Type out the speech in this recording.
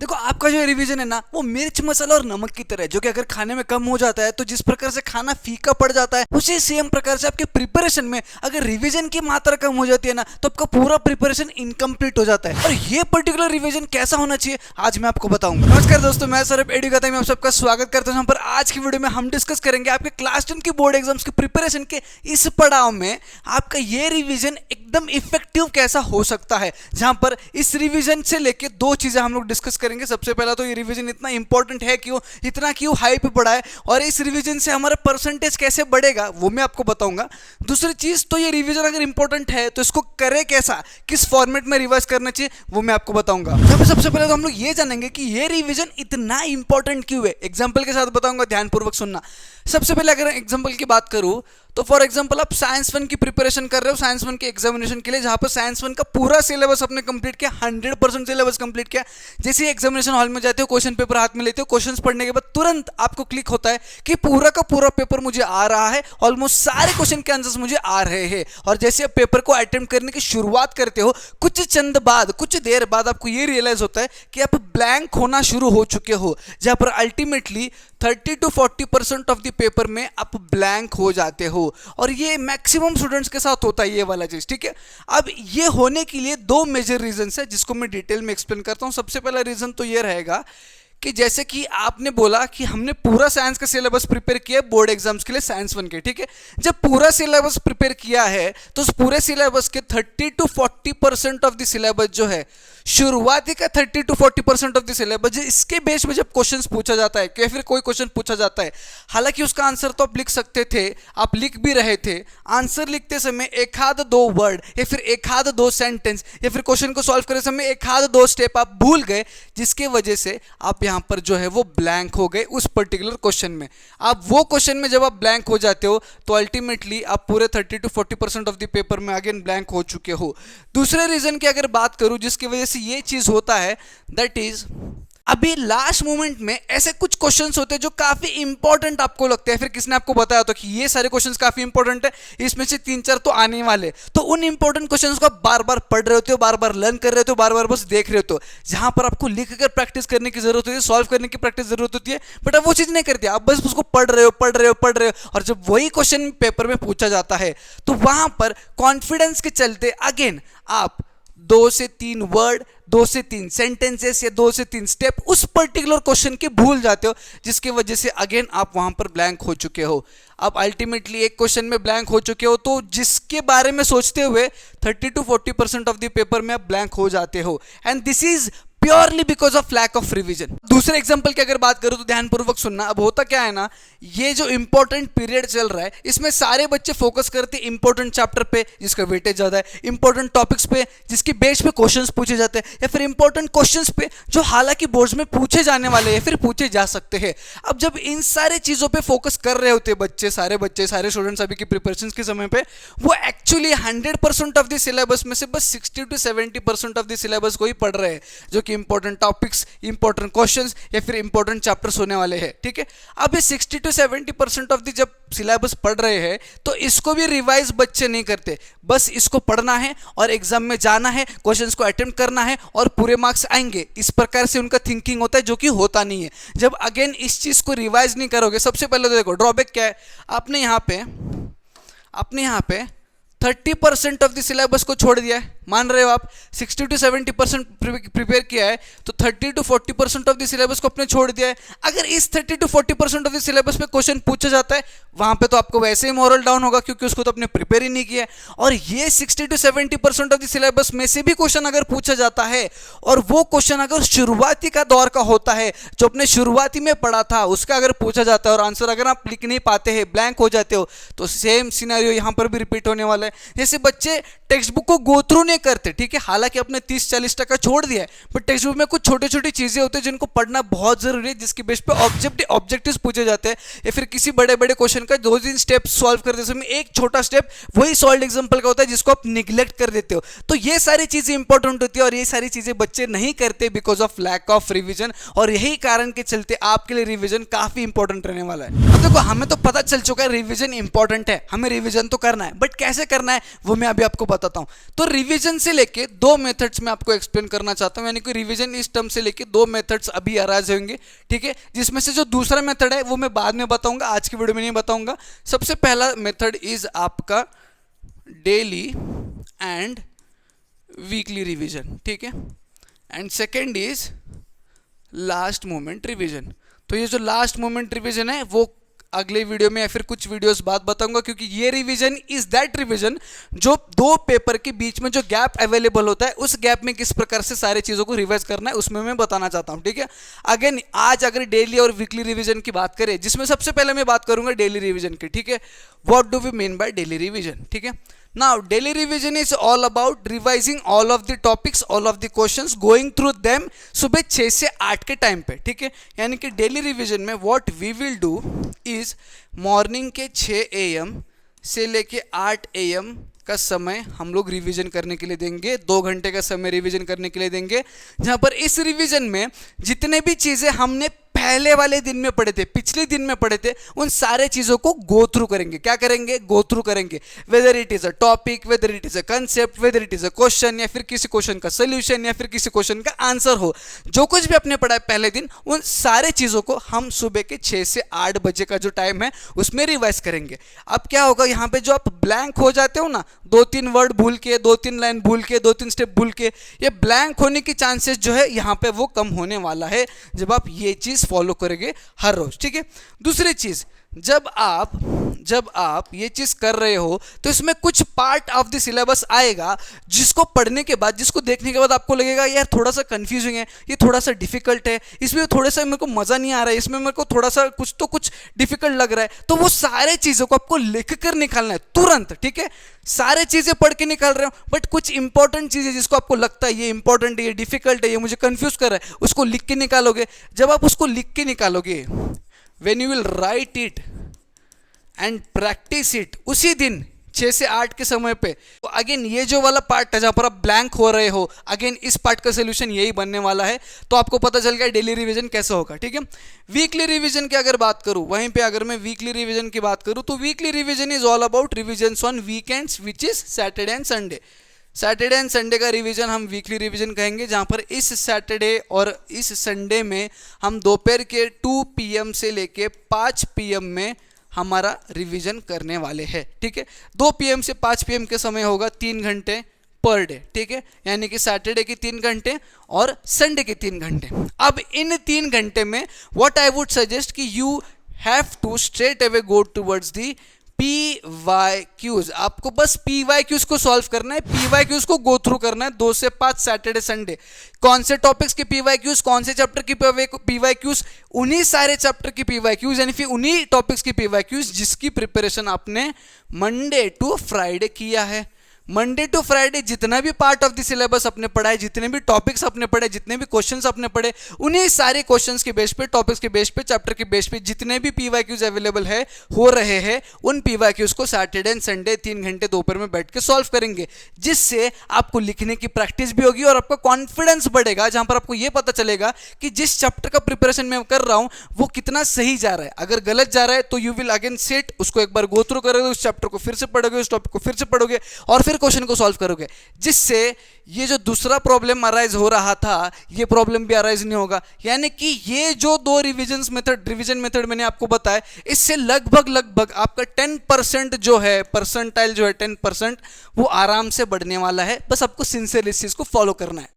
देखो आपका जो रिवीजन है ना वो मिर्च मसाला और नमक की तरह है, जो कि अगर खाने में कम हो जाता है तो जिस प्रकार से खाना फीका पड़ जाता है, उसी सेम प्रकार से आपके प्रिपरेशन में अगर रिवीजन की मात्रा कम हो जाती है ना तो आपका पूरा प्रिपरेशन इनकम्प्लीट हो जाता है। और ये पर्टिकुलर रिवीजन कैसा होना चाहिए आज मैं आपको बताऊंगा। नमस्कार दोस्तों, मैं सौरभ एडुकेटर में आप सबका स्वागत करता हूं। पर आज की वीडियो में हम डिस्कस करेंगे आपके क्लास 10 की बोर्ड एग्जाम्स की प्रिपरेशन के इस पड़ाव में आपका ये रिवीजन एकदम इफेक्टिव कैसा हो सकता है, जहां पर इस रिवीजन से लेके दो चीजें हम लोग डिस्कस करेंगे। सबसे पहला तो ये रिवीजन इतना इंपॉर्टेंट है क्यों, इतना क्यों हाई पे पड़ा है, और इस रिवीजन से हमारा परसेंटेज कैसे बढ़ेगा वो मैं आपको बताऊंगा। दूसरी चीज तो ये रिवीजन अगर इंपॉर्टेंट है तो इसको करे कैसा, किस फॉर्मेट में रिवाइज करना चाहिए वो मैं आपको बताऊंगा। सबसे पहले तो हम लोग ये जानेंगे कि ये रिवीजन इतना इंपॉर्टेंट क्यों है। एग्जाम्पल के साथ बताऊंगा, ध्यानपूर्वक सुनना। सबसे पहले अगर एग्जाम्पल की बात करूं तो फॉर एग्जांपल आप साइंस 1 की प्रिपरेशन कर रहे हो, साइंस 1 के एग्जामिनेशन के लिए, जहां पर साइंस 1 का पूरा सिलेबस आपने कंप्लीट किया, 100% सिलेबस कंप्लीट किया। जैसे ही एग्जामिनेशन हॉल में जाते हो, क्वेश्चन पेपर हाथ में लेते हो, क्वेश्चंस पढ़ने के बाद तुरंत आपको क्लिक होता है कि पूरा का पूरा पेपर मुझे आ रहा है, ऑलमोस्ट सारे क्वेश्चन के आंसर्स मुझे आ रहे हैं। और जैसे आप पेपर को अटेम्प्ट करने की शुरुआत करते हो, कुछ देर बाद आपको ये रियलाइज होता है कि आप ब्लैंक होना शुरू हो चुके हो, जहां पर ultimately 30 to 40% of the paper में आप ब्लैंक हो जाते हो। और ये मैक्सिमम स्टूडेंट्स के साथ होता है ये वाला चीज, ठीक है। अब ये होने के लिए दो मेजर रीजंस है जिसको मैं डिटेल में एक्सप्लेन करता हूं। सबसे पहला रीजन तो ये रहेगा कि जैसे कि आपने बोला कि हमने पूरा साइंस का सिलेबस प्रिपेयर किया बोर्ड एग्जाम्स के लिए साइंस 1 के, ठीक है। जब पूरा सिलेबस प्रिपेयर किया है तो उस पूरे सिलेबस के 30 to 40% ऑफ द सिलेबस जो है, शुरुआती का 30 to 40% ऑफ द सिलेबस, इसके बेस पे जब क्वेश्चंस पूछा जाता है या फिर कोई क्वेश्चन पूछा जाता है, हालांकि उसका आंसर तो आप लिख सकते थे, आप लिख भी रहे थे, आंसर लिखते समय एक आध दो वर्ड या फिर एक आध दो सेंटेंस या फिर क्वेश्चन को सॉल्व करते समय एक आध दो स्टेप आप भूल गए, जिसके वजह से आप यहां पर जो है वो ब्लैंक हो गए उस पर्टिकुलर क्वेश्चन में। आप वो क्वेश्चन में जब आप ब्लैंक हो जाते हो तो अल्टीमेटली आप पूरे 30 to 40% ऑफ द पेपर में अगेन ब्लैंक हो चुके हो। दूसरे रीजन की अगर बात करूं जिसकी वजह से ये चीज होता है, दैट इज अभी लास्ट मोमेंट में ऐसे कुछ क्वेश्चंस होते हैं जो काफी इंपॉर्टेंट आपको लगते हैं, फिर किसने आपको बताया तो कि ये सारे क्वेश्चंस काफी इंपॉर्टेंट है, इसमें से 3-4 तो आने वाले, तो उन इंपॉर्टेंट क्वेश्चंस को आप बार बार पढ़ रहे होते हो, बार बार लर्न कर रहे होते हो, बार बार बस देख रहे होते हो, जहां पर आपको लिख कर प्रैक्टिस करने की जरूरत होती है, सॉल्व करने की प्रैक्टिस जरूरत होती है, बट आप वो चीज नहीं करते, आप बस उसको पढ़ रहे हो। और जब वही क्वेश्चन पेपर में पूछा जाता है तो वहां पर कॉन्फिडेंस के चलते अगेन आप 2 से 3 वर्ड, 2 से 3 सेंटेंसेस या 2 से 3 स्टेप उस पर्टिकुलर क्वेश्चन के भूल जाते हो, जिसकी वजह से अगेन आप वहां पर ब्लैंक हो चुके हो। आप अल्टीमेटली एक क्वेश्चन में ब्लैंक हो चुके हो तो जिसके बारे में सोचते हुए 30 to 40% ऑफ द पेपर में आप ब्लैंक हो जाते हो, and this is purely because of lack of revision. दूसरे एग्जांपल की अगर बात करूं तो ध्यानपूर्वक सुनना। अब होता क्या है ना, ये जो इंपॉर्टेंट पीरियड चल रहा है इसमें सारे बच्चे फोकस करते हैं इंपॉर्टेंट चैप्टर पे जिसका वेटेज ज्यादा है, इंपॉर्टेंट टॉपिक्स पे जिसकी बेस पे क्वेश्चंस पूछे जाते हैं, या फिर इंपॉर्टेंट क्वेश्चंस पे जो हालांकि बोर्ड्स में पूछे जाने वाले हैं फिर पूछे जा सकते हैं। अब जब इन सारे चीजों पे फोकस कर रहे होते बच्चे, सारे स्टूडेंट्स अभी की प्रिपरेशन के समय पे, वो एक्चुअली 100% ऑफ द सिलेबस में से बस 60 to 70% ऑफ द सिलेबस को ही पढ़ रहे हैं, जो इंपॉर्टेंट टॉपिक्स, इंपॉर्टेंट क्वेश्चंस या फिर इंपॉर्टेंट चैप्टर्स होने वाले हैं, ठीक है। अब ये 60 to 70% ऑफ द जब सिलेबस पढ़ रहे हैं तो इसको भी रिवाइज बच्चे नहीं करते, बस इसको पढ़ना है और एग्जाम में जाना है, क्वेश्चंस को अटेम्प्ट करना है और पूरे मार्क्स आएंगे, इस प्रकार से उनका थिंकिंग होता है, जो कि होता नहीं है। जब अगेन इस चीज को रिवाइज नहीं करोगे, सबसे पहले तो देखो ड्रॉबैक क्या है, आपने यहाँ पे 30% ऑफ द सिलेबस को छोड़ दिया है, मान रहे हो आप 60 to 70% प्रिपेयर किया है तो 30 to 40% ऑफ द सिलेबस को अपने छोड़ दिया है। अगर इस 30 to 40% ऑफ द सिलेबस पे क्वेश्चन पूछा जाता है वहां पे तो आपको वैसे ही मोरल डाउन होगा, क्योंकि उसको तो अपने प्रिपेयर ही नहीं किया है। और ये 60 to 70% ऑफ द सिलेबस में से भी क्वेश्चन अगर पूछा जाता है और वो क्वेश्चन अगर शुरुआती का दौर का होता है, जो अपने शुरुआती में पढ़ा था उसका अगर पूछा जाता है और आंसर अगर आप लिख नहीं पाते हैं, ब्लैंक हो जाते हो, तो सेम सिनेरियो यहां पर भी रिपीट होने वाला है। जैसे बच्चे टेक्स्ट बुक को गो थ्रू नहीं करते, ठीक है, हालांकि अपने 30-40% छोड़ दिया है, बट टेक्स्ट बुक में कुछ छोटी छोटी चीजें होती है जिनको पढ़ना बहुत जरूरी है, जिसकी बेस पे ऑब्जेक्टिव्स पूछे जाते हैं, या फिर किसी बड़े बड़े क्वेश्चन का 2-3 स्टेप सॉल्व करते समय एक छोटा स्टेप वही सॉल्व एग्जांपल का होता है जिसको आप निग्लेक्ट कर देते हो। तो ये सारी चीजें इंपॉर्टेंट होती है और ये सारी चीजें बच्चे नहीं करते because of lack of revision, और यही कारण के चलते आपके लिए रिविजन काफी इंपॉर्टेंट रहने वाला है। अब देखो हमें तो पता चल चुका है रिविजन इंपॉर्टेंट है, हमें रिविजन तो करना है, बट कैसे करना करना है वो मैं अभी आपको बताता हूं। तो रिवीजन से लेके दो मेथड्स में आपको एक्सप्लेन करना चाहता हूं, यानी कि रिवीजन इस टर्म से लेके दो मेथड्स अभी अराइज होंगे, ठीक है, जिसमें से जो दूसरा मेथड है वो मैं बाद में बताऊंगा, आज की वीडियो में नहीं बताऊंगा। सबसे पहला मेथड इज आपका डेली एंड वीकली रिवीजन, ठीक है, and second is last moment revision. तो ये जो लास्ट मोमेंट रिवीजन है वो अगले वीडियो में या फिर कुछ वीडियोस बाद बताऊंगा, क्योंकि ये रिवीजन इज दैट रिवीजन जो दो पेपर के बीच में जो गैप अवेलेबल होता है उस गैप में किस प्रकार से सारी चीजों को रिवाइज करना है उसमें मैं बताना चाहता हूं, ठीक है। अगेन आज अगर डेली और वीकली रिवीजन की बात करें, जिसमें सबसे पहले मैं बात करूंगा डेली रिवीजन की, ठीक है। What do we mean by daily revision, ठीक है। Now daily revision is all about revising all of the topics, all of the questions, going through them सुबह 6 से 8 के टाइम पे, ठीक है। यानी कि डेली रिवीजन में what we will do is morning के 6 AM से लेके 8 AM का समय हम लोग रिवीजन करने के लिए देंगे, 2 घंटे का समय रिवीजन करने के लिए देंगे, जहां पर इस रिवीजन में जितने भी चीजें हमने पहले वाले दिन में पढ़े थे, पिछले दिन में पढ़े थे, उन सारे चीजों को गो थ्रू करेंगे। क्या करेंगे? गो थ्रू करेंगे। Whether it is a topic, whether it is a concept, whether it is a question, या फिर किसी क्वेश्चन का सोल्यूशन, या फिर किसी क्वेश्चन का आंसर हो, जो कुछ भी आपने पढ़ा है पहले दिन, उन सारे चीजों को हम सुबह के 6 से 8 बजे का जो टाइम है उसमें रिवाइज करेंगे। अब क्या होगा, यहाँ पे जो आप ब्लैंक हो जाते हो ना, 2-3 वर्ड भूल के, 2-3 लाइन भूल के, 2-3 स्टेप भूल के, ये ब्लैंक होने की चांसेस जो है यहाँ पे वो कम होने वाला है जब आप ये चीज फॉलो करेंगे हर रोज, ठीक है। दूसरी चीज, जब आप ये चीज कर रहे हो तो इसमें कुछ पार्ट ऑफ द सिलेबस आएगा जिसको पढ़ने के बाद, जिसको देखने के बाद आपको लगेगा यार थोड़ा सा कंफ्यूजिंग है, ये थोड़ा सा डिफिकल्ट है, इसमें थोड़ा सा मेरे को मजा नहीं आ रहा है, इसमें मेरे को थोड़ा सा कुछ डिफिकल्ट लग रहा है। तो वो सारे चीजों को आपको लिख कर निकालना है तुरंत, ठीक है। सारे चीजें पढ़ के निकाल रहे हो, बट कुछ इंपॉर्टेंट चीजें जिसको आपको लगता है ये इंपॉर्टेंट है, ये डिफिकल्ट है, ये मुझे कंफ्यूज कर रहा है, उसको लिख के निकालोगे। जब आप उसको लिख के निकालोगे, when you will write it and practice it उसी दिन 6 से 8 के समय पे, तो अगेन ये जो वाला पार्ट है जहां पर आप ब्लैंक हो रहे हो, अगेन इस पार्ट का सोल्यूशन यही बनने वाला है। तो आपको पता चल गया डेली रिवीजन कैसे होगा, ठीक है। वीकली रिवीजन की अगर बात करूं, वहीं पे अगर मैं वीकली रिवीजन की बात करूं तो weekly revision is all about revision on weekends which is Saturday and Sunday. Saturday and Sunday का रिवीजन हम वीकली रिवीजन कहेंगे, जहां पर इस सैटरडे और इस संडे में हम दोपहर के 2 PM से लेके 5 PM में हमारा रिवीजन करने वाले हैं, ठीक है। 2 PM से 5 PM के समय होगा 3 घंटे पर डे, ठीक है, यानी कि सैटरडे के 3 घंटे और संडे के 3 घंटे। अब इन 3 घंटे में व्हाट आई वुड सजेस्ट कि you have to straight away go towards the PYQs। आपको बस PYQs को सॉल्व करना है, PYQs को गो थ्रू करना है 2 से 5 सैटरडे संडे। कौन से टॉपिक्स के PYQs, कौन से चैप्टर की PYQs, उन्हीं सारे चैप्टर की PYQs, यानी फिर उन्हीं टॉपिक्स की PYQs जिसकी प्रिपरेशन आपने मंडे टू फ्राइडे किया है। मंडे टू फ्राइडे जितना भी पार्ट ऑफ द सिलेबस अपने पढ़ा है, जितने भी टॉपिक्स अपने पढ़े, जितने भी क्वेश्चंस अपने पढ़े, उन्हीं सारे क्वेश्चंस के बेस पे, टॉपिक्स के बेस पे, चैप्टर के बेस पे जितने भी PYQs अवेलेबल है हो रहे हैं, उन PYQs को सैटरडे एंड संडे 3 घंटे दोपहर में बैठ के सॉल्व करेंगे, जिससे आपको लिखने की प्रैक्टिस भी होगी और आपका कॉन्फिडेंस बढ़ेगा, जहां पर आपको यह पता चलेगा कि जिस चैप्टर का प्रिपरेशन मैं कर रहा हूं वो कितना सही जा रहा है। अगर गलत जा रहा है तो यू विल अगेन सेट, उसको एक बार गो थ्रू करोगे, उस चैप्टर को फिर से पढ़ोगे, उस टॉपिक को फिर से पढ़ोगे और फिर क्वेश्चन को सॉल्व करोगे, जिससे ये जो दूसरा प्रॉब्लम अराइज हो रहा था ये प्रॉब्लम भी अराइज नहीं होगा। यानी कि ये जो 2 रिवीजन मेथड मैंने आपको बताया, इससे लगभग आपका 10% जो है, परसेंटाइल जो है 10%, वो आराम से बढ़ने वाला है। बस आपको सिंसियरली इस चीज को फॉलो करना है।